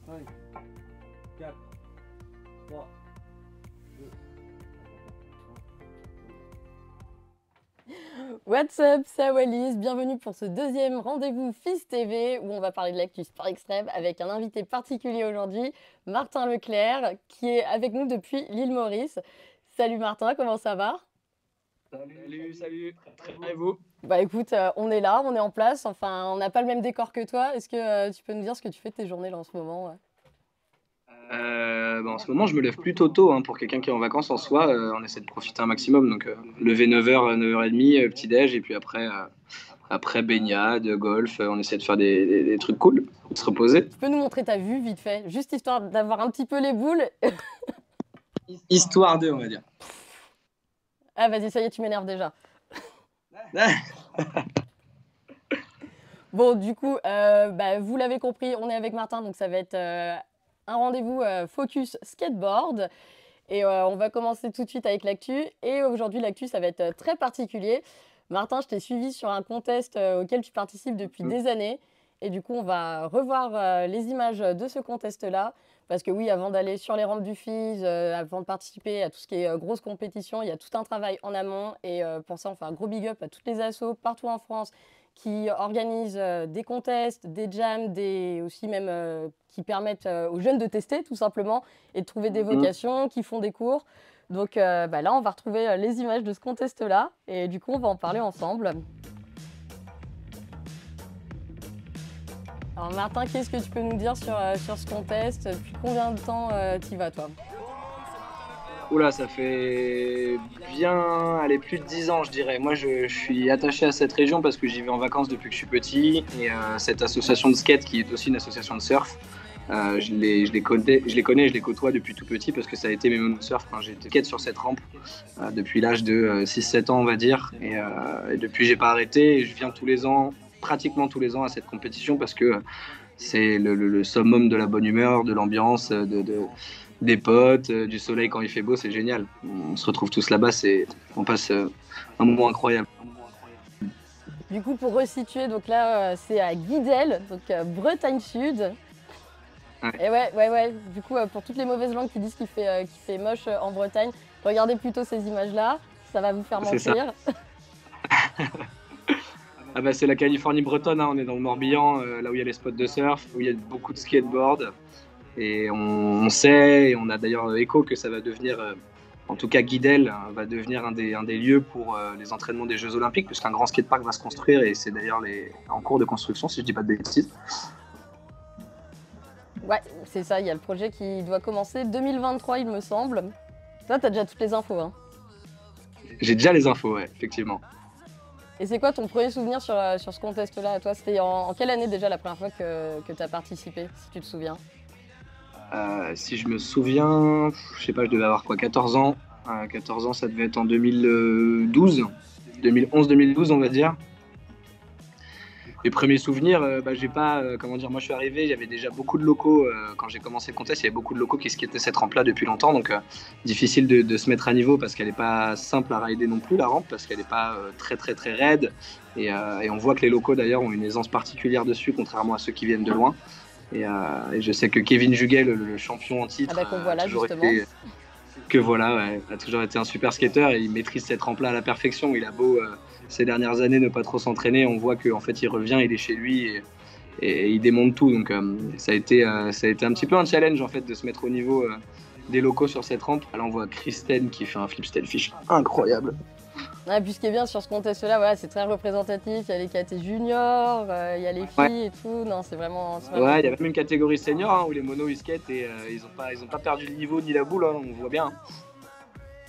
5, 4, 3, 2. What's up, c'est Wallis, bienvenue pour ce deuxième rendez-vous FIS TV où on va parler de l'actu sport extrême avec un invité particulier aujourd'hui, Martin Leclerc, qui est avec nous depuis l'île Maurice. Salut Martin, comment ça va? Salut, très bien et vous? Bah écoute, on est là, on est en place, enfin on n'a pas le même décor que toi. Est-ce que tu peux nous dire ce que tu fais de tes journées là en ce moment? En ce moment, je me lève plutôt tôt hein, pour quelqu'un qui est en vacances en soi. On essaie de profiter un maximum. Donc, lever 9h, 9h30, petit-déj, et puis après baignade, golf. On essaie de faire des trucs cool, de se reposer. Tu peux nous montrer ta vue vite fait, juste histoire d'avoir un petit peu les boules. Histoire d'eux, on va dire. Ah vas-y, ça y est, tu m'énerves déjà. Bon, du coup, vous l'avez compris, on est avec Martin, donc ça va être un rendez-vous focus skateboard. Et on va commencer tout de suite avec l'actu. Et aujourd'hui, l'actu, ça va être très particulier. Martin, je t'ai suivi sur un contest auquel tu participes depuis des années. Et du coup, on va revoir les images de ce contest-là. Parce que oui, avant d'aller sur les rampes du FIS, avant de participer à tout ce qui est grosse compétition, il y a tout un travail en amont. Et pour ça, on fait un gros big up à toutes les assos partout en France qui organisent des contests, des jams, aussi même qui permettent aux jeunes de tester tout simplement et de trouver des vocations, qui font des cours. Donc là, on va retrouver les images de ce contest-là et du coup, on va en parler ensemble. Alors Martin, qu'est-ce que tu peux nous dire sur ce contest? Depuis combien de temps tu y vas, toi? Oula, ça fait bien, allez, plus de 10 ans, je dirais. Moi, je suis attaché à cette région parce que j'y vais en vacances depuis que je suis petit. Et cette association de skate, qui est aussi une association de surf, je les connais, je les côtoie depuis tout petit parce que ça a été mes moments de surf quand j'étais skate sur cette rampe depuis l'âge de 6-7 ans, on va dire. Et depuis, j'ai pas arrêté. Et je viens tous les ans, pratiquement tous les ans, à cette compétition parce que c'est le summum de la bonne humeur, de l'ambiance, des potes, du soleil quand il fait beau, c'est génial. On se retrouve tous là-bas, on passe un moment incroyable. Du coup, pour resituer, donc là, c'est à Guidel, donc Bretagne Sud. Ouais. Et ouais. Du coup, pour toutes les mauvaises langues qui disent qu'il fait moche en Bretagne, regardez plutôt ces images-là, ça va vous faire mentir. Ah bah, c'est la Californie bretonne, hein. On est dans le Morbihan, là où il y a les spots de surf, où il y a beaucoup de skateboard. Et on sait, et on a d'ailleurs écho que ça va devenir, en tout cas Guidel va devenir un des lieux pour les entraînements des Jeux Olympiques, puisqu'un grand skatepark va se construire et c'est d'ailleurs en cours de construction, si je dis pas de bêtises. Ouais, c'est ça, il y a le projet qui doit commencer 2023, il me semble. Toi, t'as déjà toutes les infos, hein? J'ai déjà les infos, ouais, effectivement. Et c'est quoi ton premier souvenir sur ce contest-là? Toi, c'était en quelle année déjà la première fois que tu as participé, si tu te souviens? Si je me souviens, je sais pas, je devais avoir quoi, 14 ans. 14 ans, ça devait être en 2012, 2011-2012, on va dire. Les premiers souvenirs, j'ai pas, comment dire, moi je suis arrivé, il y avait déjà beaucoup de locaux, quand j'ai commencé le contest, il y avait beaucoup de locaux qui skataient cette rampe-là depuis longtemps, donc difficile de se mettre à niveau parce qu'elle n'est pas simple à rider non plus, la rampe, parce qu'elle n'est pas très très très raide, et on voit que les locaux d'ailleurs ont une aisance particulière dessus, contrairement à ceux qui viennent de loin. Et je sais que Kevin Juguet, le champion en titre, qu'on voit là, a toujours été un super skater et il maîtrise cette rampe-là à la perfection. Il a beau ces dernières années ne pas trop s'entraîner, on voit qu'en fait il revient, il est chez lui et il démonte tout. Donc ça a été un petit peu un challenge en fait de se mettre au niveau des locaux sur cette rampe. Là on voit Kristen qui fait un flip fish incroyable. Ouais, puis ce qui est bien sur ce contest-là, voilà, c'est très représentatif. Il y a les KT juniors, il y a les filles et tout. Non, c'est vraiment. Ouais, il y a même une catégorie senior hein, où les monos ils skatent et ils ont pas perdu le niveau ni la boule, hein, on voit bien.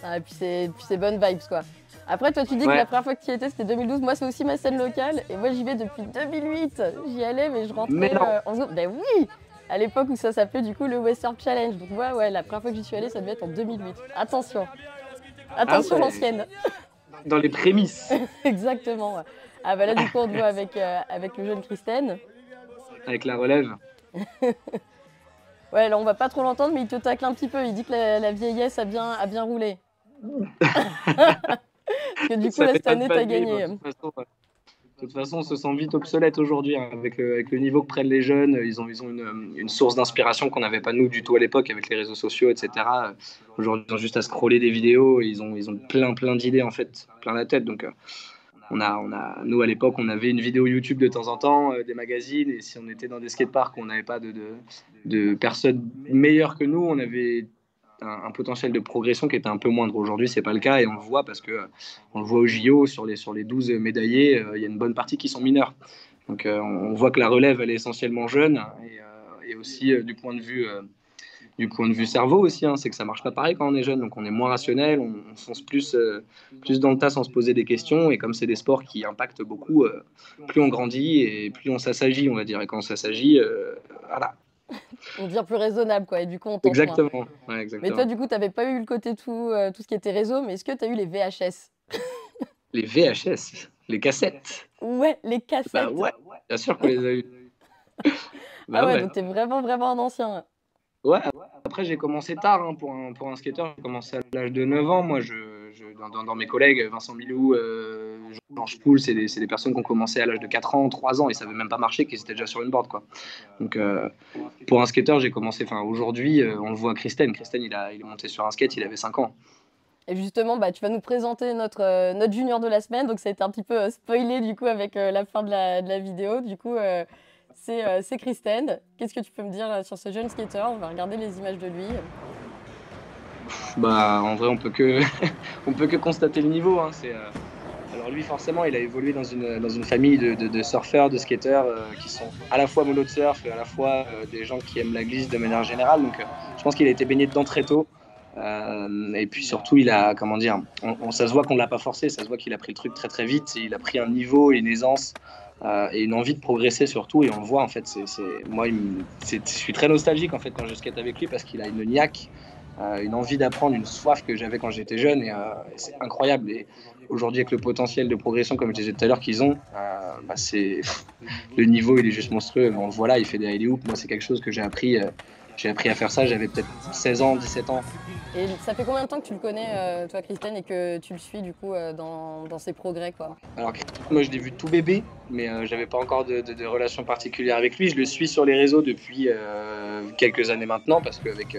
Ah, et puis c'est bonne vibes quoi. Après, toi, tu dis que la première fois que tu y étais, c'était 2012. Moi, c'est aussi ma scène locale. Et moi, j'y vais depuis 2008. J'y allais, mais je rentrais en zone. Ben oui! À l'époque où ça s'appelait du coup le Western Challenge. Donc, ouais, la première fois que j'y suis allée, ça devait être en 2008. Attention! Attention, l'ancienne! Dans les prémices. Exactement. Ouais. Ah, bah là, du coup, on te voit avec le jeune Kristen. Avec la relève. Ouais, là, on va pas trop l'entendre, mais il te tacle un petit peu. Il dit que la vieillesse a bien roulé. Parce que du coup, là, cette année, t'as gagné. De toute façon, on se sent vite obsolète aujourd'hui, hein, avec le niveau que prennent les jeunes. Ils ont une source d'inspiration qu'on n'avait pas nous du tout à l'époque avec les réseaux sociaux, etc. Aujourd'hui, ils ont juste à scroller des vidéos. Et ils ont plein d'idées, en fait, plein la tête. Donc, nous, à l'époque, on avait une vidéo YouTube de temps en temps, des magazines. Et si on était dans des skateparks où on n'avait pas de personnes meilleures que nous, on avait un potentiel de progression qui était un peu moindre. Aujourd'hui, c'est pas le cas et on le voit parce que on le voit au JO sur les 12 médaillés, il y a une bonne partie qui sont mineurs. Donc on voit que la relève elle est essentiellement jeune et aussi du point de vue cerveau aussi, hein, c'est que ça marche pas pareil quand on est jeune, donc on est moins rationnel, on fonce plus dans le tas sans se poser des questions et comme c'est des sports qui impactent beaucoup, plus on grandit et plus on s'assagit, on va dire, et quand on s'assagit, voilà. On devient plus raisonnable, quoi, et du coup, on tente moins. Exactement. Ouais, Mais exactement. toi, du coup, tu n'avais pas eu le côté tout ce qui était réseau, mais est-ce que tu as eu les VHS? Les VHS, les cassettes. Ouais, les Bah cassettes. ouais, bien sûr qu'on les a eu. Bah Ah ouais, ouais. donc t'es vraiment un ancien. Ouais, après j'ai commencé tard hein, pour un skateur. J'ai commencé à l'âge de 9 ans. Moi, dans mes collègues, Vincent Milou, Georges Poul, c'est des personnes qui ont commencé à l'âge de 4 ans, 3 ans et ça ne savait même pas marcher, qu'ils étaient déjà sur une board, quoi. Donc pour un skateur, j'ai commencé. Enfin, aujourd'hui, on le voit à Christen. Christen, il est monté sur un skate, il avait 5 ans. Et justement, bah, tu vas nous présenter notre junior de la semaine. Donc ça a été un petit peu spoilé du coup avec la fin de la vidéo. Du coup, c'est Christen. Qu'est-ce que tu peux me dire sur ce jeune skateur? On va regarder les images de lui. Bah, en vrai, on peut que constater le niveau. Hein. Alors lui, forcément, il a évolué dans une famille de surfeurs, de skateurs qui sont à la fois mono de surf et à la fois des gens qui aiment la glisse de manière générale. Donc, je pense qu'il a été baigné dedans très tôt. Et puis surtout, il a, comment dire, ça se voit qu'on ne l'a pas forcé, ça se voit qu'il a pris le truc très très vite. Il a pris un niveau, une aisance et une envie de progresser surtout. Et on le voit en fait. Moi, je suis très nostalgique en fait quand je skate avec lui parce qu'il a une niaque. Une envie d'apprendre, une soif que j'avais quand j'étais jeune et c'est incroyable. Et aujourd'hui, avec le potentiel de progression, comme je disais tout à l'heure, qu'ils ont, bah le niveau il est juste monstrueux. On le voit là, il fait des alley-oops. Moi, c'est quelque chose que j'ai appris à faire ça. J'avais peut-être 16 ans, 17 ans. Et ça fait combien de temps que tu le connais, toi, Christen, et que tu le suis du coup dans ses progrès, quoi? Alors, moi, je l'ai vu tout bébé, mais j'avais pas encore de relation particulière avec lui. Je le suis sur les réseaux depuis quelques années maintenant, parce qu'avec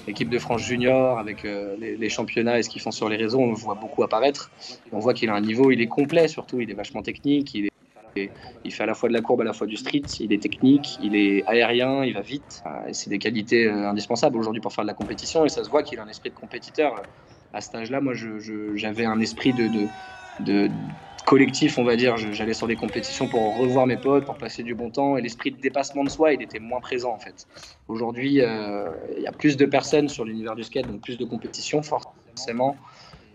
l'équipe de France Junior, avec les championnats et ce qu'ils font sur les réseaux, on le voit beaucoup apparaître. On voit qu'il a un niveau, il est complet surtout, il est vachement technique, il fait à la fois de la courbe, à la fois du street, il est technique, il est aérien, il va vite. Et c'est des qualités indispensables aujourd'hui pour faire de la compétition et ça se voit qu'il a un esprit de compétiteur. À cet âge-là, moi, j'avais un esprit de collectif, on va dire. J'allais sur des compétitions pour revoir mes potes, pour passer du bon temps et l'esprit de dépassement de soi, il était moins présent en fait. Aujourd'hui, il y a plus de personnes sur l'univers du skate, donc plus de compétitions forcément.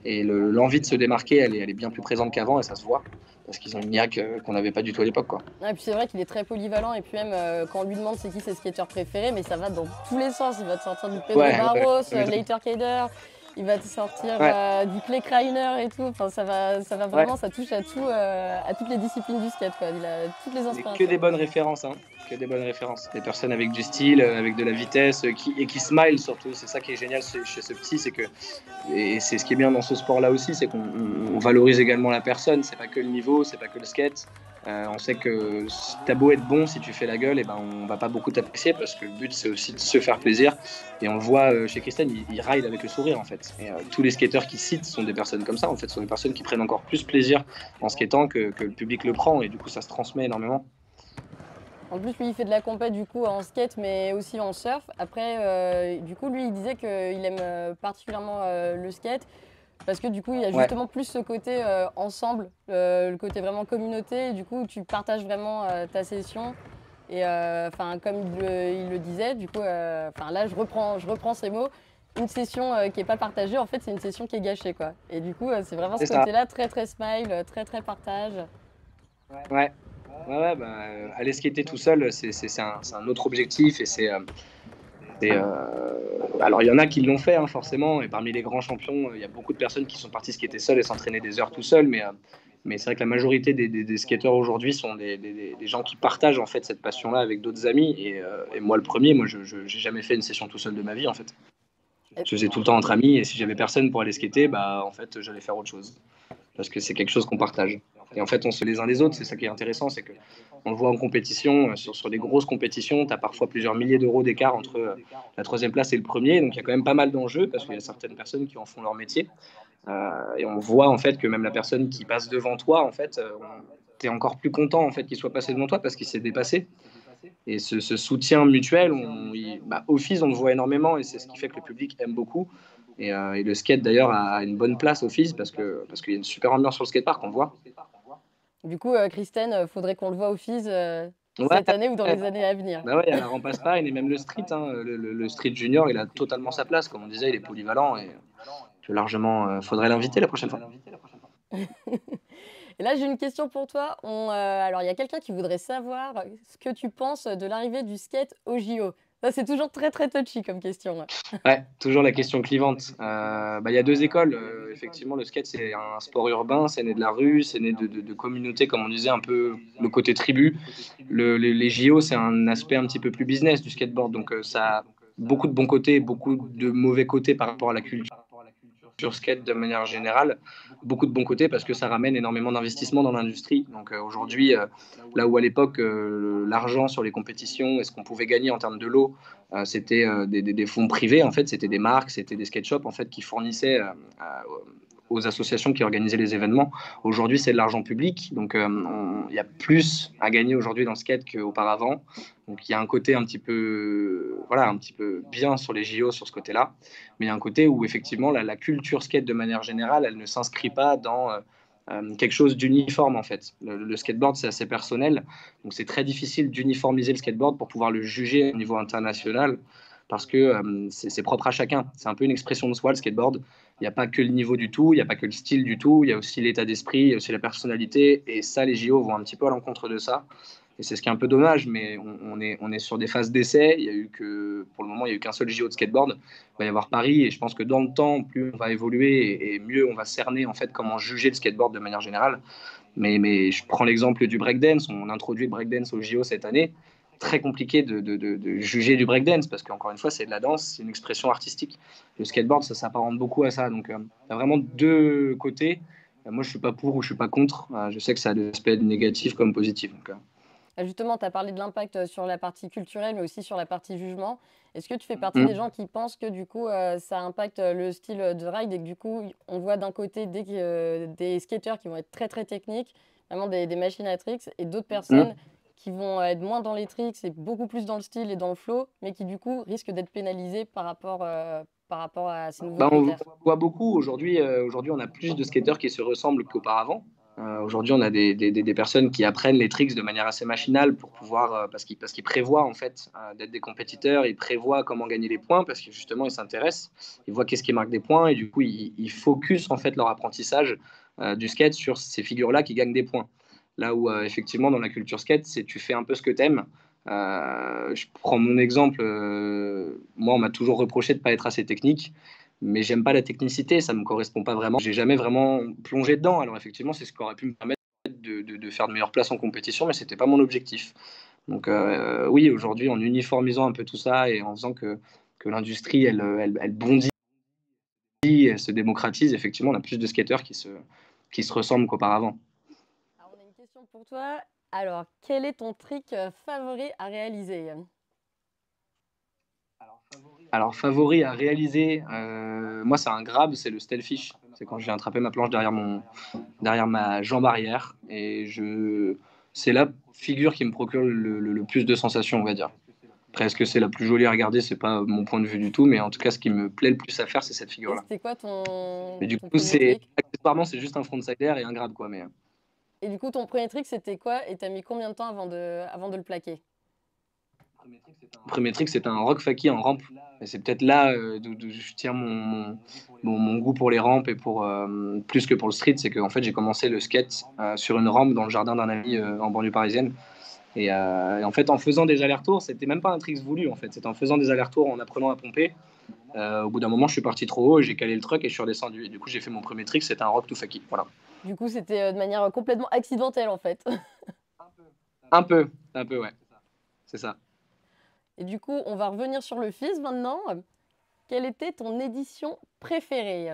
Et l'envie de se démarquer, elle est bien plus présente qu'avant et ça se voit. Parce qu'ils ont une niaque qu'on n'avait pas du tout à l'époque, quoi. Et puis c'est vrai qu'il est très polyvalent et puis même quand on lui demande c'est qui ses skateurs préférés, mais ça va dans tous les sens. Il va te sortir du Pedro Barros, Leiter Kader, il va te sortir du Clay Kreiner et tout. Enfin ça va vraiment, ça touche à tout, à toutes les disciplines du skate, quoi. Il a toutes les inspirations. Que des bonnes références, hein. Que des bonnes références. Des personnes avec du style, avec de la vitesse, qui smile surtout. C'est ça qui est génial chez ce petit, c'est que, et c'est ce qui est bien dans ce sport-là aussi, c'est qu'on valorise également la personne. C'est pas que le niveau, c'est pas que le skate. On sait que t'as beau être bon, si tu fais la gueule, et ben on va pas beaucoup t'apprécier parce que le but c'est aussi de se faire plaisir. Et on le voit chez Christen, il ride avec le sourire en fait. Et tous les skateurs qui citent sont des personnes comme ça en fait, sont des personnes qui prennent encore plus plaisir en skatant que le public le prend et du coup ça se transmet énormément. En plus, lui, il fait de la compète du coup en skate, mais aussi en surf. Après, du coup, lui, il disait qu'il aime particulièrement le skate parce que du coup, il y a justement plus ce côté ensemble, le côté vraiment communauté. Et du coup, tu partages vraiment ta session. Et comme il le disait, du coup, là, je reprends ces mots. Une session qui n'est pas partagée, en fait, c'est une session qui est gâchée, quoi. Et du coup, c'est vraiment ce côté-là, très très smile, très très partage. Ouais. Aller skater tout seul, c'est un autre objectif et alors il y en a qui l'ont fait hein, forcément et parmi les grands champions, il y a beaucoup de personnes qui sont parties skater seules et s'entraîner des heures tout seul, mais c'est vrai que la majorité des skateurs aujourd'hui sont des gens qui partagent en fait cette passion-là avec d'autres amis et moi le premier, je j'ai jamais fait une session tout seul de ma vie en fait. Je faisais tout le temps entre amis et si j'avais personne pour aller skater, bah en fait j'allais faire autre chose. parce que c'est quelque chose qu'on partage. Et en fait, on se les uns des autres, c'est ça qui est intéressant, c'est que on le voit en compétition, sur des grosses compétitions, tu as parfois plusieurs milliers d'euros d'écart entre la troisième place et le premier, donc il y a quand même pas mal d'enjeux, parce qu'il y a certaines personnes qui en font leur métier. Et on voit en fait que même la personne qui passe devant toi, en fait, tu es encore plus content en fait qu'il soit passé devant toi parce qu'il s'est dépassé. Et ce soutien mutuel, Office, on le voit énormément et c'est ce qui fait que le public aime beaucoup. Et le skate d'ailleurs a une bonne place au Fizz parce qu'il y a une super ambiance sur le skatepark, on le voit. Du coup, Christine, faudrait qu'on le voit au FIS Ouais, cette année ou dans les années à venir. bah ouais, il y a la rampe à Spa et même le street. Hein, le street junior, il a totalement sa place. Comme on disait, il est polyvalent et largement, faudrait l'inviter la prochaine fois. Et là, j'ai une question pour toi. Alors, il y a quelqu'un qui voudrait savoir ce que tu penses de l'arrivée du skate au JO. Ça, c'est toujours très, très touchy comme question. Ouais, toujours la question clivante. Il y a deux écoles. Effectivement, le skate, c'est un sport urbain, c'est né de la rue, c'est né de communautés, comme on disait, un peu le côté tribu. Les JO, c'est un aspect un petit peu plus business du skateboard. Donc, ça a beaucoup de bons côtés, beaucoup de mauvais côtés par rapport à la culture skate de manière générale, beaucoup de bons côtés parce que ça ramène énormément d'investissement dans l'industrie. Donc aujourd'hui, là où à l'époque, l'argent sur les compétitions et ce qu'on pouvait gagner en termes de lots, c'était des fonds privés, en fait, c'était des marques, c'était des skate shops en fait, qui fournissaient aux associations qui organisaient les événements. Aujourd'hui, c'est de l'argent public, donc il y a plus à gagner aujourd'hui dans le skate qu'auparavant. Donc il y a un côté un petit peu bien sur les JO sur ce côté-là, mais il y a un côté où effectivement la culture skate de manière générale, elle ne s'inscrit pas dans quelque chose d'uniforme en fait. Le skateboard, c'est assez personnel, donc c'est très difficile d'uniformiser le skateboard pour pouvoir le juger au niveau international parce que c'est propre à chacun. C'est un peu une expression de soi, le skateboard. Il n'y a pas que le niveau du tout, il n'y a pas que le style du tout, il y a aussi l'état d'esprit, il y a aussi la personnalité, et ça, les JO vont un petit peu à l'encontre de ça. Et c'est ce qui est un peu dommage, mais on est sur des phases d'essai. Pour le moment, il n'y a eu qu'un seul JO de skateboard. Il va y avoir Paris, et je pense que dans le temps, plus on va évoluer et mieux on va cerner en fait comment juger le skateboard de manière générale. Mais je prends l'exemple du breakdance. On introduit le breakdance au JO cette année. Très compliqué de juger du breakdance parce qu'encore une fois, c'est de la danse, c'est une expression artistique. Le skateboard, ça s'apparente beaucoup à ça. Donc, il y a vraiment deux côtés. Moi, je suis pas pour ou je suis pas contre. Je sais que ça a des aspects négatifs comme positifs. Donc, Justement, tu as parlé de l'impact sur la partie culturelle, mais aussi sur la partie jugement. Est-ce que tu fais partie des gens qui pensent que du coup, ça impacte le style de ride et que du coup, on voit d'un côté des skateurs qui vont être très très techniques, vraiment des machines à tricks, et d'autres personnes qui vont être moins dans les tricks et beaucoup plus dans le style et dans le flow, mais qui du coup risquent d'être pénalisés par rapport à ces nouveaux On critères. voit beaucoup. Aujourd'hui, on a plus de skateurs qui se ressemblent qu'auparavant. Aujourd'hui, on a des personnes qui apprennent les tricks de manière assez machinale pour pouvoir, parce qu'ils prévoient en fait d'être des compétiteurs, ils prévoient comment gagner les points parce que justement ils s'intéressent, ils voient qu'est-ce qui marque des points et du coup ils focusent en fait leur apprentissage du skate sur ces figures-là qui gagnent des points. Là où effectivement dans la culture skate, c'est tu fais un peu ce que t'aimes. Je prends mon exemple. Moi, on m'a toujours reproché de ne pas être assez technique, mais j'aime pas la technicité, ça me correspond pas vraiment. J'ai jamais vraiment plongé dedans. Alors effectivement, c'est ce qui aurait pu me permettre de faire de meilleures places en compétition, mais c'était pas mon objectif. Donc oui, aujourd'hui, en uniformisant un peu tout ça et en faisant que l'industrie, elle bondit, elle se démocratise, effectivement, on a plus de skateurs qui se ressemblent qu'auparavant. Alors, on a une question pour toi. Alors, quel est ton trick favori à réaliser? Alors, favori à réaliser, moi, c'est un grab, c'est le stealthfish. C'est quand je viens attraper ma planche derrière ma jambe arrière. C'est la figure qui me procure le plus de sensations, on va dire. Après, est-ce que c'est la plus jolie à regarder? C'est pas mon point de vue du tout, mais en tout cas, ce qui me plaît le plus à faire, c'est cette Et figure-là. c'était quoi Mais du ton coup, premier trick? accessoirement, c'est juste un frontside air et un grab, quoi. Mais Et du coup, ton premier trick, c'était quoi? Et t'as mis combien de temps avant de le plaquer? le premier trick, c'était un rock faki en rampe. Et c'est peut-être là d'où je tire mon goût pour les rampes et pour plus que pour le street, c'est qu'en fait, j'ai commencé le skate sur une rampe dans le jardin d'un ami en banlieue parisienne. Et en fait, en faisant des allers-retours, c'était même pas un trick voulu en fait. C'était en faisant des allers-retours, en apprenant à pomper. Au bout d'un moment, je suis parti trop haut, j'ai calé le truck et je suis redescendu. Et du coup, j'ai fait mon premier trick, c'était un rock to faki. Voilà. Du coup, c'était de manière complètement accidentelle en fait. Un peu, ouais. C'est ça. Et du coup, on va revenir sur le FIS maintenant. Quelle était ton édition préférée?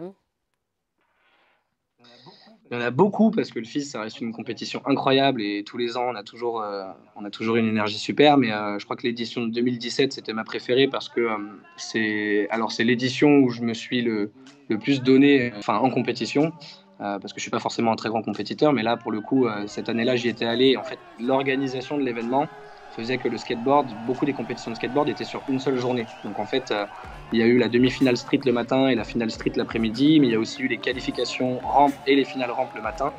Il y en a beaucoup parce que le FIS, ça reste une compétition incroyable et tous les ans, on a toujours une énergie super. Mais je crois que l'édition de 2017, c'était ma préférée parce que c'est l'édition où je me suis le plus donné en compétition. Parce que je suis pas forcément un très grand compétiteur, mais là, pour le coup, cette année-là, j'y étais allé. En fait, l'organisation de l'événement faisait que beaucoup des compétitions de skateboard étaient sur une seule journée. Donc en fait, il y a eu la demi-finale street le matin et la finale street l'après-midi, mais il y a aussi eu les qualifications rampe et les finales rampe le matin.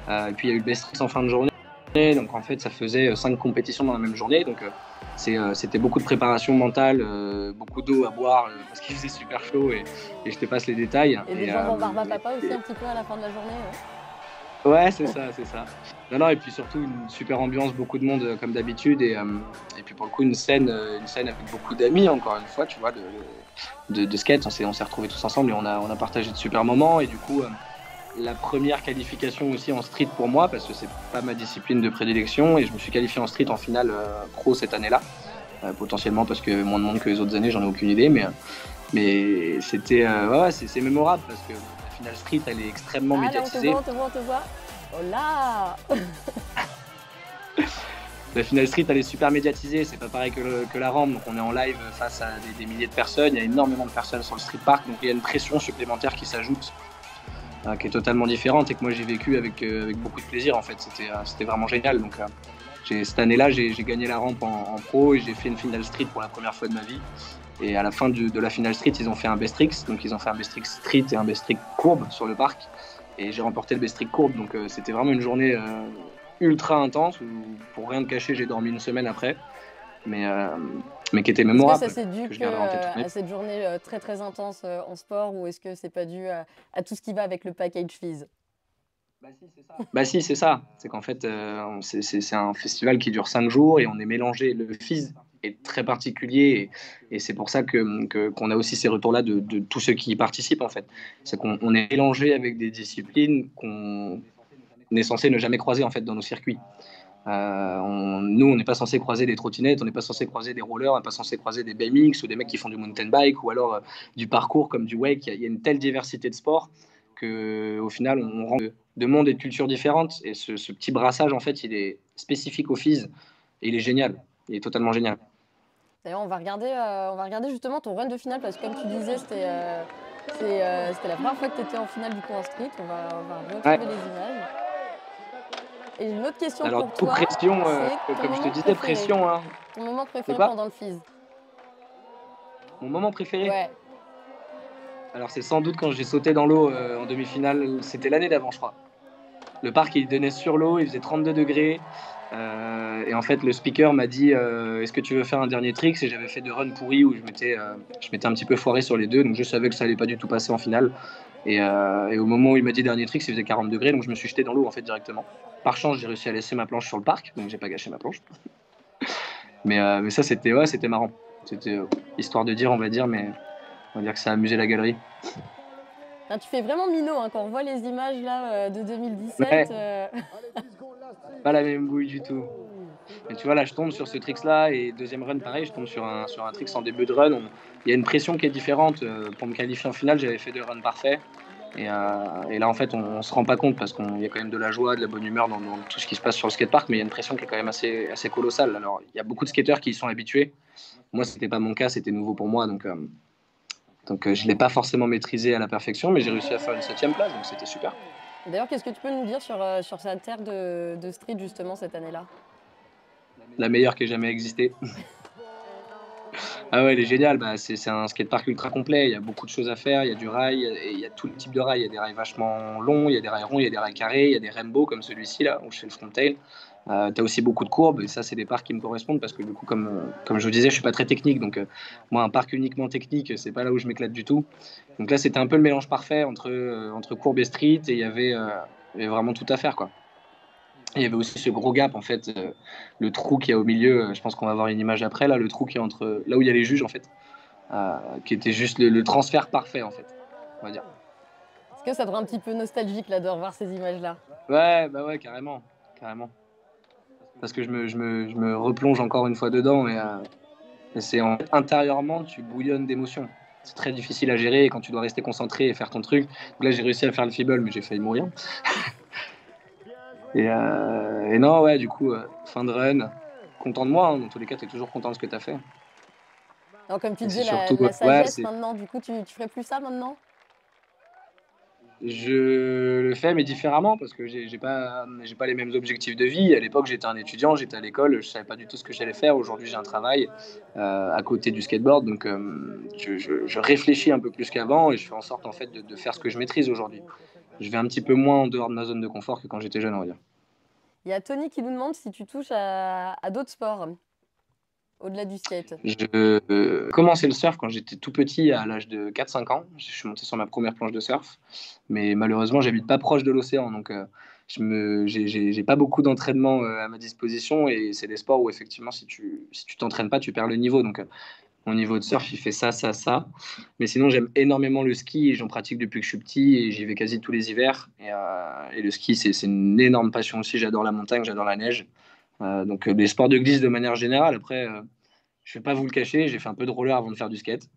Et puis il y a eu le best street en fin de journée. Donc en fait, ça faisait 5 compétitions dans la même journée. Donc c'était beaucoup de préparation mentale, beaucoup d'eau à boire parce qu'il faisait super chaud et je te passe les détails. Et des jambes en barbe à papa aussi un petit peu à la fin de la journée. Ouais, c'est ça, c'est ça. Non, et puis surtout une super ambiance, beaucoup de monde comme d'habitude et puis pour le coup une scène avec beaucoup d'amis encore une fois, tu vois, de skate. On s'est retrouvés tous ensemble et on a partagé de super moments et du coup la première qualification aussi en street pour moi parce que c'est pas ma discipline de prédilection et je me suis qualifié en street en finale pro cette année-là, potentiellement parce que moins de monde que les autres années, j'en ai aucune idée, mais c'était c'est mémorable parce que la finale street elle est extrêmement médiatisée. Là, on te voit. Oh là. La finale street elle est super médiatisée, c'est pas pareil que la rampe, donc on est en live face à des milliers de personnes, il y a énormément de personnes sur le street park, donc il y a une pression supplémentaire qui s'ajoute, qui est totalement différente et que moi j'ai vécu avec beaucoup de plaisir en fait, c'était vraiment génial. Donc cette année-là j'ai gagné la rampe en pro et j'ai fait une finale street pour la première fois de ma vie. Et à la fin de la finale street, ils ont fait un best tricks, donc ils ont fait un best trick street et un best trick courbe sur le parc. Et j'ai remporté le best trick courbe, donc c'était vraiment une journée ultra intense où, pour rien te cacher, j'ai dormi une semaine après, mais qui était mémorable. Est-ce que ça c'est dû à cette journée très très intense en sport ou est-ce que c'est pas dû à tout ce qui va avec le package FIS? Bah si, c'est ça. C'est qu'en fait, c'est un festival qui dure 5 jours et on est mélangé. Le FIS est très particulier et c'est pour ça qu'on a aussi ces retours-là de tous ceux qui y participent en fait. C'est qu'on est mélangé avec des disciplines qu'on est censé ne jamais croiser en fait dans nos circuits. Nous, on n'est pas censé croiser des trottinettes, on n'est pas censé croiser des rollers, on n'est pas censé croiser des BMX ou des mecs qui font du mountain bike ou alors du parcours comme du wake. Il y a une telle diversité de sports qu'au final, on rend de mondes et de cultures différentes. Et ce petit brassage, en fait, il est spécifique au FIS et il est génial. Il est totalement génial. D'ailleurs, on va regarder justement ton run de finale parce que comme tu disais, c'était la première fois que tu étais en finale du coup en street. On va retrouver les images. Et j'ai une autre question pour toi. Pression, comme je te disais, pression. Hein. Ton moment préféré pendant le FIS? Mon moment préféré? Ouais. Alors c'est sans doute quand j'ai sauté dans l'eau en demi-finale. C'était l'année d'avant, je crois. Le parc, il donnait sur l'eau, il faisait 32 degrés. Et en fait, le speaker m'a dit est-ce que tu veux faire un dernier trick? Et j'avais fait deux runs pourris où je m'étais un petit peu foiré sur les deux. Donc je savais que ça allait pas du tout passer en finale. Et au moment où il m'a dit dernier trick, il faisait 40 degrés. Donc je me suis jeté dans l'eau en fait directement. Par chance, j'ai réussi à laisser ma planche sur le parc. Donc j'ai pas gâché ma planche. mais ça, c'était marrant. C'était histoire de dire, on va dire. Mais on va dire que ça a amusé la galerie. Enfin, tu fais vraiment minot hein, quand on voit les images là de 2017. Ouais. Pas la même bouille du tout. Mais tu vois, là, je tombe sur ce tricks-là et deuxième run, pareil, je tombe sur un tricks en début de run. Il y a une pression qui est différente. Pour me qualifier en finale, j'avais fait deux runs parfaits. Et là, en fait, on se rend pas compte parce qu'il y a quand même de la joie, de la bonne humeur dans tout ce qui se passe sur le skatepark, mais il y a une pression qui est quand même assez colossale. Alors, il y a beaucoup de skateurs qui y sont habitués. Moi, c'était pas mon cas, c'était nouveau pour moi, donc je l'ai pas forcément maîtrisé à la perfection, mais j'ai réussi à faire une 7e place, donc c'était super. D'ailleurs, qu'est-ce que tu peux nous dire sur cette terre de street justement cette année-là? La meilleure qui ait jamais existé. Ah ouais, elle est géniale. Bah, c'est un skatepark ultra complet. Il y a beaucoup de choses à faire. Il y a du rail et il y a tout le type de rail. Il y a des rails vachement longs, il y a des rails ronds, il y a des rails carrés, il y a des rainbows comme celui-ci là où je fais le frontail. Tu as aussi beaucoup de courbes et ça, c'est des parcs qui me correspondent parce que du coup, comme je vous disais, je suis pas très technique. Donc, moi, un parc uniquement technique, c'est pas là où je m'éclate du tout. Donc là, c'était un peu le mélange parfait entre courbe et street et il y avait vraiment tout à faire quoi. Il y avait aussi ce gros gap en fait, le trou qu'il y a au milieu, je pense qu'on va voir une image après là, le trou qui est entre là où il y a les juges en fait, qui était juste le transfert parfait en fait, on va dire. Est-ce que ça te rend un petit peu nostalgique là de revoir ces images là? Ouais, bah ouais, carrément. Parce que je me replonge encore une fois dedans et c'est en fait, intérieurement tu bouillonnes d'émotions. c'est très difficile à gérer quand tu dois rester concentré et faire ton truc. Donc là, j'ai réussi à faire le feeble, mais j'ai failli mourir. Et non, ouais, du coup, fin de run. Content de moi, hein. Dans tous les cas, tu es toujours content de ce que tu as fait. Alors, comme tu Et c'est disais, surtout, la ouais, sagesse maintenant, du coup, tu ferais plus ça maintenant? je le fais, mais différemment, parce que j'ai pas les mêmes objectifs de vie. À l'époque, j'étais un étudiant, j'étais à l'école, je savais pas du tout ce que j'allais faire. Aujourd'hui, j'ai un travail à côté du skateboard, donc je réfléchis un peu plus qu'avant et je fais en sorte en fait de faire ce que je maîtrise aujourd'hui. Je vais un petit peu moins en dehors de ma zone de confort que quand j'étais jeune, on va dire. Il y a Tony qui nous demande si tu touches à d'autres sports au-delà du skate. Je commençais le surf quand j'étais tout petit, à l'âge de 4-5 ans. Je suis monté sur ma première planche de surf, mais malheureusement, j'habite pas proche de l'océan, donc j'ai pas beaucoup d'entraînement à ma disposition, et c'est des sports où effectivement, si tu t'entraînes pas, tu perds le niveau. Donc, mon niveau de surf, il fait ça, ça, ça. Mais sinon, j'aime énormément le ski et j'en pratique depuis que je suis petit et j'y vais quasi tous les hivers. Et le ski, c'est une énorme passion aussi. J'adore la montagne, j'adore la neige. Donc, les sports de glisse de manière générale. Après, je vais pas vous le cacher, j'ai fait un peu de roller avant de faire du skate.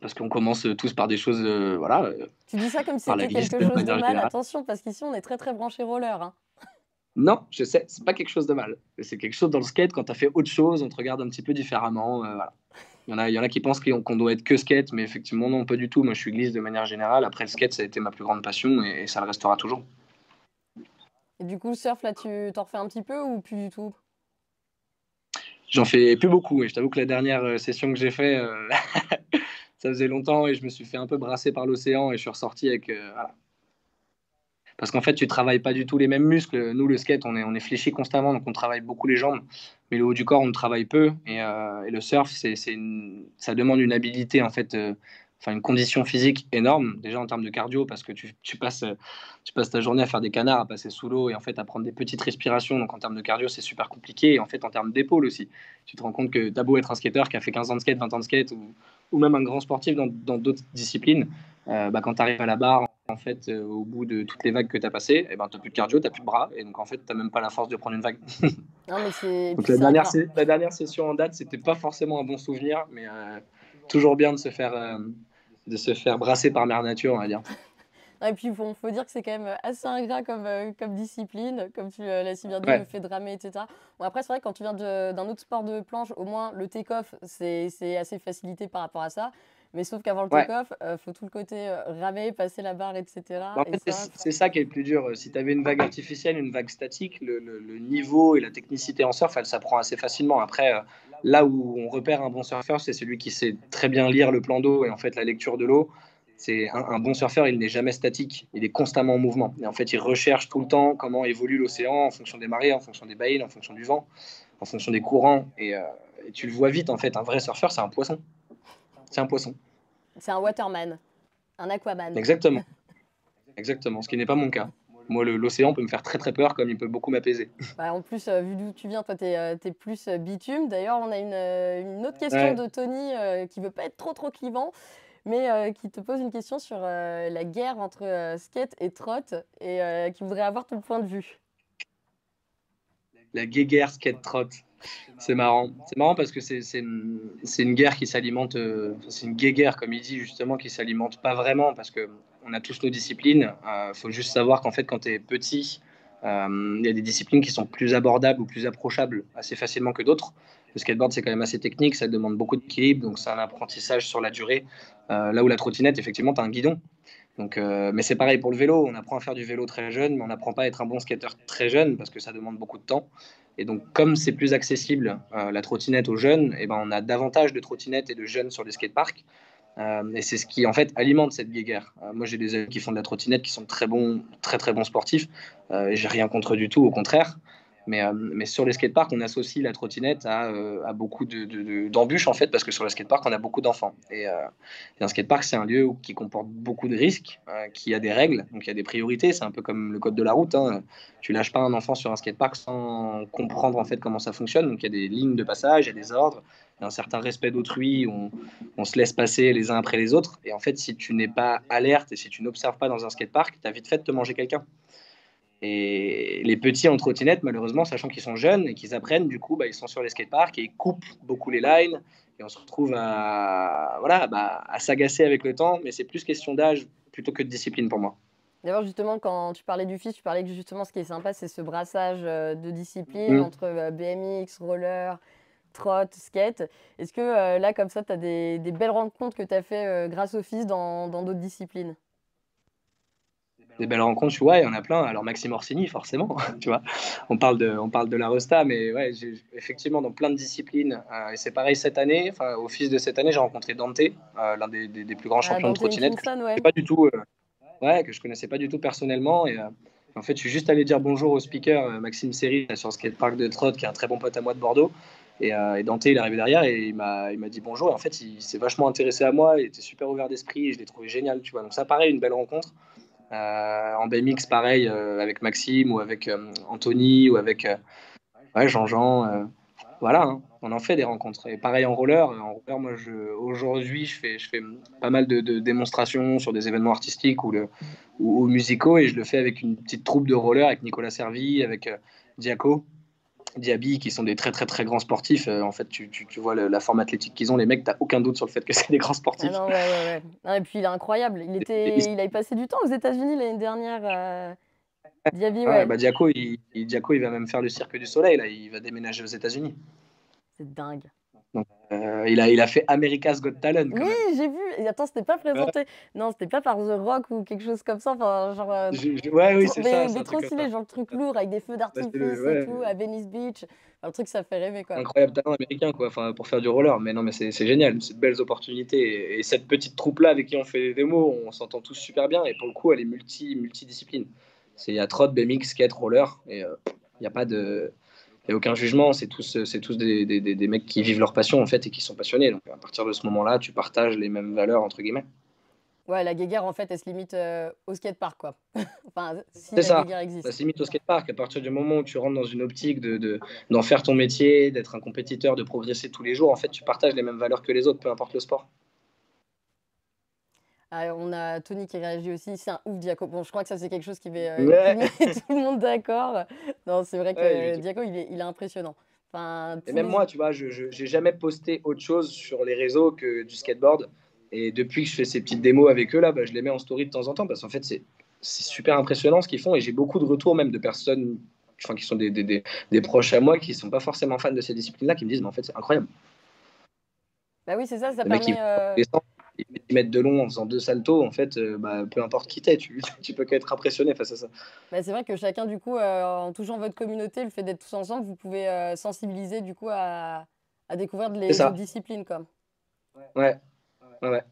Parce qu'on commence tous par des choses, voilà, Tu dis ça comme si par la c'était glisse quelque de chose de manière mal. générale. Attention, parce qu'ici, on est très très branché roller, hein. Non, je sais, c'est pas quelque chose de mal. C'est quelque chose dans le skate, quand tu as fait autre chose, on te regarde un petit peu différemment. Voilà. Il y en a qui pensent qu'on doit être que skate, mais effectivement, non, pas du tout. Moi, je suis glisse de manière générale. Après, le skate, ça a été ma plus grande passion et ça le restera toujours. Et du coup, le surf, là, tu t'en refais un petit peu ou plus du tout? J'en fais plus beaucoup et je t'avoue que la dernière session que j'ai fait, ça faisait longtemps et je me suis fait un peu brasser par l'océan et je suis ressorti avec. Voilà. Parce qu'en fait, tu travailles pas du tout les mêmes muscles. Nous, le skate, on est fléchi constamment, donc on travaille beaucoup les jambes. Mais le haut du corps, on le travaille peu. Et le surf, ça demande une habilité, en fait, enfin une condition physique énorme, déjà en termes de cardio, parce que tu passes ta journée à faire des canards, à passer sous l'eau et en fait à prendre des petites respirations. Donc en termes de cardio, c'est super compliqué. Et en fait, en termes d'épaule aussi, tu te rends compte que t'as beau être un skateur qui a fait 15 ans de skate, 20 ans de skate, ou même un grand sportif dans d'autres disciplines, quand tu arrives à la barre, en fait, au bout de toutes les vagues que tu as passées, eh ben, tu n'as plus de cardio, tu n'as plus de bras, et donc en fait, tu n'as même pas la force de prendre une vague. Non, mais c'est. Et Donc puis c'est vrai que. la dernière session en date, c'était pas forcément un bon souvenir, mais toujours bien de se faire brasser par mère nature, on va dire. Et puis, bon, faut dire que c'est quand même assez ingrat comme discipline, comme tu l'as si bien dit, le Ouais, fait de ramer, etc. Bon, après, c'est vrai que quand tu viens d'un autre sport de planche, au moins le take-off, c'est assez facilité par rapport à ça. Mais sauf qu'avant le ouais. take-off, faut tout le côté ramer, passer la barre, etc. En Et fait, ça, c'est ça qui est le plus dur. Si tu avais une vague artificielle, une vague statique, le niveau et la technicité en surf, elle s'apprend assez facilement. Après, là où on repère un bon surfeur, c'est celui qui sait très bien lire le plan d'eau et en fait la lecture de l'eau. C'est un bon surfeur, il n'est jamais statique, il est constamment en mouvement. Et en fait, il recherche tout le temps comment évolue l'océan en fonction des marées, en fonction des bails, en fonction du vent, en fonction des courants. Et tu le vois vite, en fait, un vrai surfeur, c'est un poisson. C'est un poisson. c'est un waterman, un aquaman. Exactement. Exactement. Ce qui n'est pas mon cas. Moi, l'océan peut me faire très très peur, comme il peut beaucoup m'apaiser. Bah, en plus, vu d'où tu viens, toi, t'es plus bitume. D'ailleurs, on a une autre question Ouais. de Tony qui veut pas être trop trop clivant, mais qui te pose une question sur la guerre entre skate et trot et qui voudrait avoir ton point de vue. La guéguerre skate trot. C'est marrant. C'est marrant parce que c'est une guerre qui s'alimente. C'est une guéguerre, comme il dit, justement, qui s'alimente pas vraiment parce que on a tous nos disciplines. Faut juste savoir qu'en fait, quand tu es petit, il y a des disciplines qui sont plus abordables ou plus approchables assez facilement que d'autres. Le skateboard, c'est quand même assez technique, ça demande beaucoup d'équilibre, donc c'est un apprentissage sur la durée. Là où la trottinette, effectivement, tu as un guidon. Donc, mais c'est pareil pour le vélo, on apprend à faire du vélo très jeune, mais on n'apprend pas à être un bon skater très jeune parce que ça demande beaucoup de temps. Et donc, comme c'est plus accessible la trottinette aux jeunes, eh ben, on a davantage de trottinettes et de jeunes sur les skateparks. Et c'est ce qui en fait alimente cette guéguerre. Moi, j'ai des amis qui font de la trottinette qui sont très bons, très très bons sportifs. Et j'ai rien contre eux du tout, au contraire. Mais sur les skateparks, on associe la trottinette à beaucoup d'embûches en fait, parce que sur le skatepark, on a beaucoup d'enfants. Et un skatepark, c'est un lieu qui comporte beaucoup de risques, qui a des règles, donc il y a des priorités. C'est un peu comme le code de la route, hein. Tu lâches pas un enfant sur un skatepark sans comprendre en fait comment ça fonctionne. Donc il y a des lignes de passage, il y a des ordres, il y a un certain respect d'autrui. On se laisse passer les uns après les autres. Et en fait, si tu n'es pas alerte et si tu n'observes pas dans un skatepark, tu as vite fait de te manger quelqu'un. Et les petits en trottinette, malheureusement, sachant qu'ils sont jeunes et qu'ils apprennent, du coup, ils sont sur les skateparks et ils coupent beaucoup les lines. et on se retrouve voilà, à s'agacer avec le temps, mais c'est plus question d'âge plutôt que de discipline pour moi. D'ailleurs, justement, quand tu parlais du FIS, tu parlais que justement, ce qui est sympa, c'est ce brassage de disciplines entre BMX, roller, trot, skate. Est-ce que là, comme ça, tu as des belles rencontres que tu as fait grâce au FIS dans d'autres disciplines? Des belles rencontres, ouais, il y en a plein. Alors Maxime Orsini, forcément, tu vois. On parle de la Resta, mais ouais, effectivement, dans plein de disciplines. Et c'est pareil cette année, au fils de cette année, j'ai rencontré Dante, l'un des plus grands champions de Dante trottinette, que je Kingston, connaissais ouais. pas du tout, que je connaissais pas du tout personnellement. Et en fait, je suis juste allé dire bonjour au speaker, Maxime Seri, sur le skatepark de Trot, qui est un très bon pote à moi de Bordeaux. Et Dante, il est arrivé derrière et il m'a dit bonjour. Et en fait, il s'est vachement intéressé à moi, il était super ouvert d'esprit et je l'ai trouvé génial, tu vois. Donc ça, pareil, une belle rencontre. En BMX, pareil, avec Maxime ou avec Anthony ou avec Jean-Jean. Voilà, hein, on en fait des rencontres. Et pareil en roller. Moi, aujourd'hui, je fais pas mal de démonstrations sur des événements artistiques ou musicaux et je le fais avec une petite troupe de roller, avec Nicolas Servi, avec Diaby, qui sont des très très très grands sportifs. En fait, tu vois la forme athlétique qu'ils ont, les mecs, t'as aucun doute sur le fait que c'est des grands Ah sportifs. non, ouais. Non, et puis il est incroyable. Il avait passé du temps aux États-Unis l'année dernière. Diaby, Ouais, ouais. Diaco, il va même faire le Cirque du Soleil, là, il va déménager aux États-Unis. C'est dingue. Donc, il a fait America's Got Talent quand Oui, même. j'ai vu. Et attends, c'était pas Ouais, présenté. Non, c'était pas par The Rock ou quelque chose comme ça. Enfin, genre. ouais, oui, c'est ça, c'est Mais un truc trop comme stylé, ça. genre le truc lourd avec des feux Bah, d'artifice et ouais, tout, à Venice Beach. Enfin, le truc, ça fait rêver, quoi. incroyable talent américain quoi, pour faire du roller. Mais non, mais c'est génial, c'est de belles opportunités. Et cette petite troupe-là avec qui on fait des démos, on s'entend tous super bien. Et pour le coup, elle est multidiscipline. Il y a trot, BMX, skate, roller. Et il n'y a pas de. Il n'y a aucun jugement, c'est tous des mecs qui vivent leur passion en fait et qui sont passionnés. Donc à partir de ce moment-là, tu partages les mêmes valeurs entre guillemets. Ouais, la guéguerre, en fait, elle se limite au skatepark, quoi. Enfin, si C'est la ça, guéguerre ça existe. se limite au skatepark. À partir du moment où tu rentres dans une optique d'en faire ton métier, d'être un compétiteur, de progresser tous les jours, en fait, tu partages les mêmes valeurs que les autres, peu importe le sport. Ah, on a Tony qui réagit aussi, c'est un ouf Diaco. Bon, je crois que ça c'est quelque chose qui Ouais, met tout le monde d'accord. Non, c'est vrai ouais, que Diaco, il est impressionnant. Enfin, et tous même les... moi, tu vois, je n'ai jamais posté autre chose sur les réseaux que du skateboard. Et depuis que je fais ces petites démos avec eux, là, je les mets en story de temps en temps parce qu'en fait, c'est super impressionnant ce qu'ils font. Et j'ai beaucoup de retours même de personnes qui sont des proches à moi qui ne sont pas forcément fans de ces disciplines-là qui me disent, mais en fait, c'est incroyable. Bah oui, c'est ça, ça Le mec, il permet... va descendre, il met 10 mètres de long en faisant 2 saltos. En fait, peu importe qui t'es, tu peux qu'être impressionné face à ça. Bah, c'est vrai que chacun, du coup, en touchant votre communauté, le fait d'être tous ensemble, vous pouvez sensibiliser, du coup, à découvrir C'est les autres ça. disciplines, quoi. Ouais, ouais, ouais.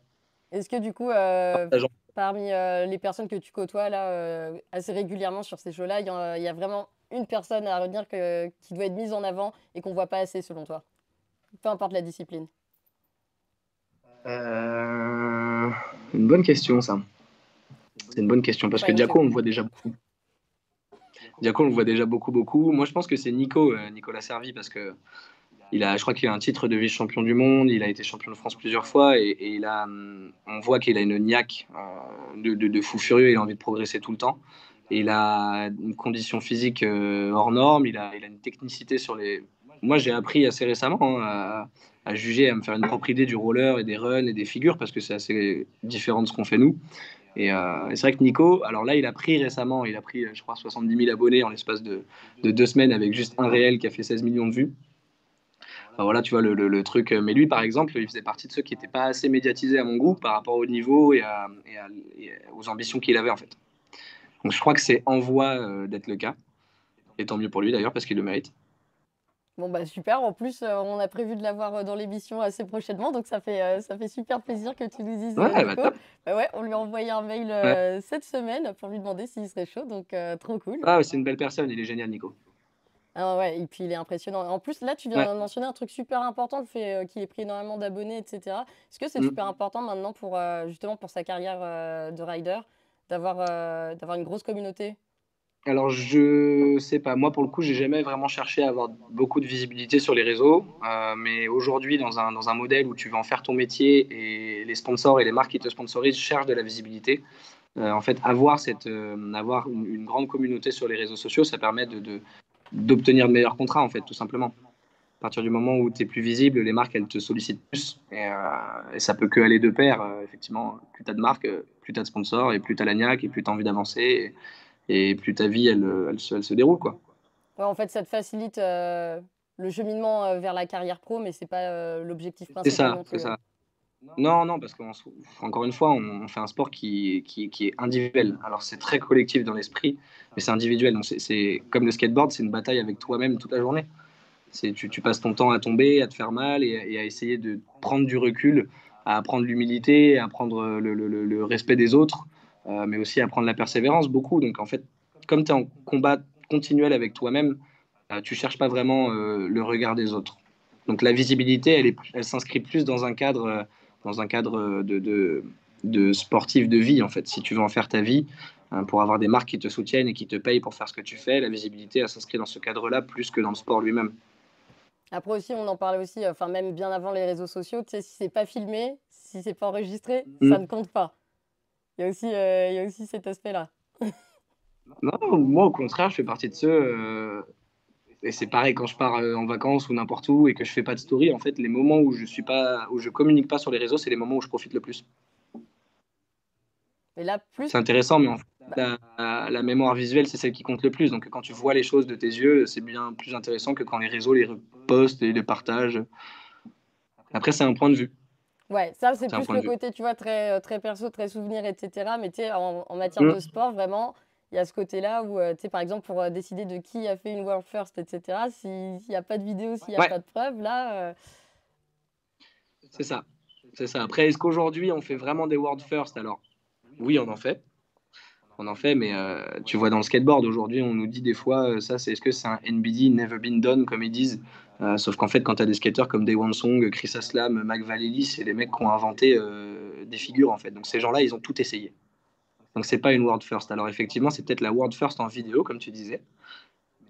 Est-ce que, du coup, Partageons. parmi les personnes que tu côtoies, là, assez régulièrement sur ces shows-là, il y a vraiment une personne à retenir qui doit être mise en avant et qu'on voit pas assez, selon toi? Peu importe la discipline. Euh, Une bonne question, ça. C'est une bonne question parce Enfin, que Diaco, on le voit déjà beaucoup. Diaco, on le voit déjà beaucoup, beaucoup. Moi, je pense que c'est Nicolas Servi, parce que je crois qu'il a un titre de vice-champion du monde. Il a été champion de France plusieurs fois et on voit qu'il a une niaque de fou furieux. Il a envie de progresser tout le temps. Et il a une condition physique hors norme. Il a une technicité sur les. Moi, j'ai appris assez récemment à juger, à me faire une propre idée du roller et des runs et des figures parce que c'est assez différent de ce qu'on fait nous. Et c'est vrai que Nico, alors là, il a pris, je crois, 70 000 abonnés en l'espace de 2 semaines avec juste un réel qui a fait 16 millions de vues. Enfin, voilà, tu vois le truc. Mais lui, par exemple, il faisait partie de ceux qui n'étaient pas assez médiatisés à mon goût par rapport au niveau et aux ambitions qu'il avait, en fait. Donc je crois que c'est en voie d'être le cas. Et tant mieux pour lui, d'ailleurs, parce qu'il le mérite. Bon, bah super. En plus, on a prévu de l'avoir dans l'émission assez prochainement. Donc, ça fait super plaisir que tu nous dises, Ouais, bah Nico. top. Bah ouais, on lui a envoyé un mail Ouais. cette semaine pour lui demander s'il serait chaud. Donc, trop cool. Ah, c'est une belle personne, il est génial, Nico. Ah ouais, et puis il est impressionnant. En plus, là, tu Ouais. viens de mentionner un truc super important, le fait qu'il ait pris énormément d'abonnés, etc. Est-ce que c'est Mm. super important maintenant pour justement pour sa carrière de rider, d'avoir une grosse communauté? Alors, je sais pas. Moi, pour le coup, j'ai jamais vraiment cherché à avoir beaucoup de visibilité sur les réseaux. Mais aujourd'hui, dans un modèle où tu veux en faire ton métier et les sponsors et les marques qui te sponsorisent cherchent de la visibilité, en fait, avoir une grande communauté sur les réseaux sociaux, ça permet d'obtenir de meilleurs contrats, en fait, tout simplement. À partir du moment où tu es plus visible, les marques, elles te sollicitent plus. Et ça peut que aller de pair. Effectivement, plus tu as de marques, plus tu as de sponsors, et plus tu as la niaque, et plus tu as envie d'avancer, et plus ta vie, elle se déroule, quoi. Ouais, en fait, ça te facilite le cheminement vers la carrière pro, mais c'est pas l'objectif C'est principal ça, non c'est plus. ça. Non, non, parce qu'encore une fois, on fait un sport qui est individuel. Alors, c'est très collectif dans l'esprit, mais c'est individuel. Donc, c'est comme le skateboard, c'est une bataille avec toi-même toute la journée. Tu passes ton temps à tomber, à te faire mal et à essayer de prendre du recul, à apprendre l'humilité, à apprendre le respect des autres, mais aussi à apprendre la persévérance, beaucoup. Donc, en fait, comme tu es en combat continuel avec toi-même, tu cherches pas vraiment le regard des autres. Donc la visibilité, elle s'inscrit plus dans un cadre de sportif de vie, en fait. Si tu veux en faire ta vie, pour avoir des marques qui te soutiennent et qui te payent pour faire ce que tu fais, la visibilité, elle s'inscrit dans ce cadre-là plus que dans le sport lui-même. Après aussi, on en parlait aussi, enfin même bien avant les réseaux sociaux, tu sais, si c'est pas filmé, si c'est pas enregistré, ça ne compte pas. Il y a aussi cet aspect-là. Non, moi au contraire, je fais partie de ceux, et c'est pareil quand je pars en vacances ou n'importe où et que je fais pas de story, en fait, les moments où je communique pas sur les réseaux, c'est les moments où je profite le plus. Mais là, plus, C'est intéressant, mais en fait, bah, la mémoire visuelle, c'est celle qui compte le plus. Donc, quand tu vois les choses de tes yeux, c'est bien plus intéressant que quand les réseaux les repostent et les partagent. Après, c'est un point de vue. ouais, ça c'est C'est un plus point le de vue. côté, tu vois, très perso, très souvenir, etc. Mais tu sais, en matière Mm. de sport, vraiment, il y a ce côté-là où, tu sais, par exemple, pour décider de qui a fait une World First, etc., s'il n'y a pas de vidéo, s'il n'y a Ouais, pas de preuve, là, c'est ça. C'est ça. Après, est-ce qu'aujourd'hui, on fait vraiment des world first? Alors, oui, on en fait. On en fait, mais tu vois dans le skateboard, aujourd'hui, on nous dit des fois, est-ce que c'est un NBD, never been done, comme ils disent. Sauf qu'en fait, quand tu as des skateurs comme Daewon Song, Chris Aslam, Mac Vallely, c'est les mecs qui ont inventé des figures, en fait. Donc ces gens-là, ils ont tout essayé. Donc c'est pas une world first. Alors effectivement, c'est peut-être la world first en vidéo, comme tu disais.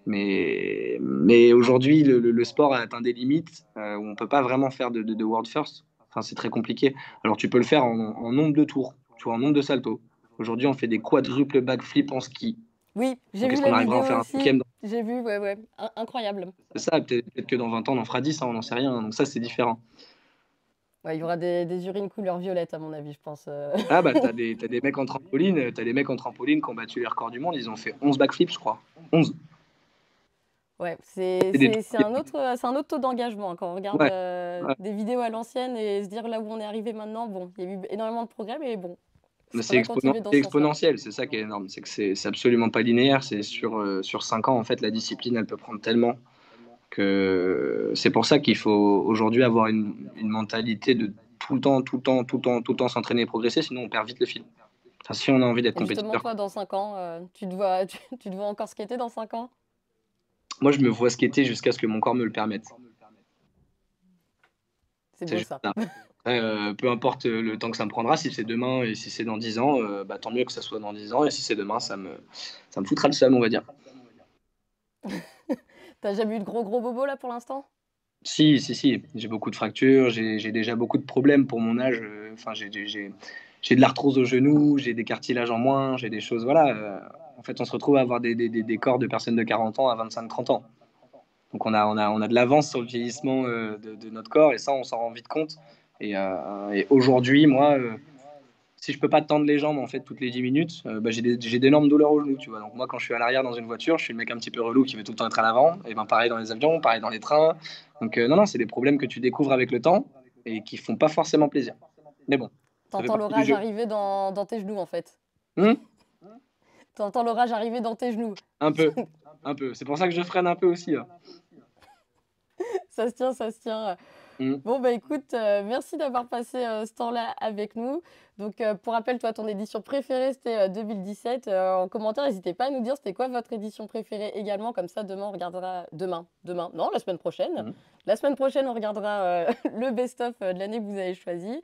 Mais aujourd'hui, le sport a atteint des limites où on peut pas vraiment faire de world first. Enfin, c'est très compliqué. Alors tu peux le faire en nombre de tours, tu vois, en nombre de saltos. Aujourd'hui, on fait des quadruples backflips en ski. oui, j'ai Donc vu est-ce qu'on la arrivera à en vidéo faire un aussi, cinquième? j'ai vu, ouais, ouais, incroyable. C'est ça, peut-être que dans 20 ans, on en fera 10, hein, on n'en sait rien. Donc ça, c'est différent. Ouais, il y aura des urines couleur violette, à mon avis, je pense. Ah bah, t'as des mecs en trampoline, t'as des mecs en trampoline qui ont battu les records du monde, ils ont fait 11 backflips, je crois. 11. Ouais, C'est des c'est un autre taux d'engagement, hein, quand on regarde Ouais, ouais. des vidéos à l'ancienne et se dire là où on est arrivé maintenant. Bon, il y a eu énormément de progrès, mais bon, il Mais faudrait continuer dans c'est ce sens-là. exponentiel, c'est ça qui est énorme. C'est que c'est absolument pas linéaire. C'est sur 5 ans, en fait, la discipline, elle peut prendre tellement que c'est pour ça qu'il faut aujourd'hui avoir une mentalité de tout le temps, tout le temps, tout le temps, tout le temps s'entraîner et progresser, sinon on perd vite le fil. Enfin, si on a envie d'être Et justement, compétiteur. toi, dans 5 ans, tu te vois, tu te vois encore skater dans 5 ans? Moi, je me vois skater jusqu'à ce que mon corps me le permette. C'est C'est beau juste ça. ça. Après, peu importe le temps que ça me prendra, si c'est demain et si c'est dans 10 ans, bah, tant mieux que ça soit dans 10 ans. Et si c'est demain, ça me foutra le seum, on va dire. T'as jamais eu de gros bobos là pour l'instant? Si, si, si. J'ai beaucoup de fractures, j'ai déjà beaucoup de problèmes pour mon âge. Enfin, j'ai de l'arthrose au genou, j'ai des cartilages en moins, j'ai des choses. Voilà. En fait, on se retrouve à avoir des corps de personnes de 40 ans à 25-30 ans. Donc, on a de l'avance sur le vieillissement de notre corps et ça, on s'en rend vite compte. Et aujourd'hui, moi, si je peux pas tendre les jambes en fait toutes les 10 minutes, bah, j'ai d'énormes douleurs au genou, tu vois. Donc moi quand je suis à l'arrière dans une voiture, je suis le mec un petit peu relou qui veut tout le temps être à l'avant, et ben pareil dans les avions, pareil dans les trains. Donc non non, c'est des problèmes que tu découvres avec le temps et qui font pas forcément plaisir. Mais bon, ça fait T'entends partie du l'orage jeu. arriver dans tes genoux en fait. Hmm. T'entends l'orage arriver dans tes genoux. Un peu, un peu. C'est pour ça que je freine un peu aussi là. Ça se tient, ça se tient. Hmm. Bon, bah écoute, merci d'avoir passé ce temps-là avec nous. Donc, pour rappel, toi, ton édition préférée, c'était 2017. En commentaire, n'hésitez pas à nous dire c'était quoi votre édition préférée également. Comme ça, demain, on regardera. Demain, non, la semaine prochaine. Hmm. La semaine prochaine, on regardera le best-of de l'année que vous avez choisi.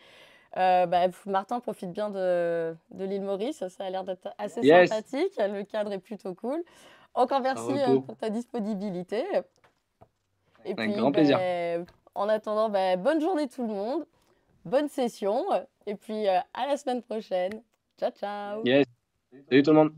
Martin, profite bien de l'île Maurice. Ça a l'air d'être assez Yes, sympathique. Le cadre est plutôt cool. Encore un merci repos, pour ta disponibilité. Et avec puis, grand plaisir. en attendant, bonne journée tout le monde, bonne session, et puis à la semaine prochaine. Ciao, ciao! Yes, salut tout le monde.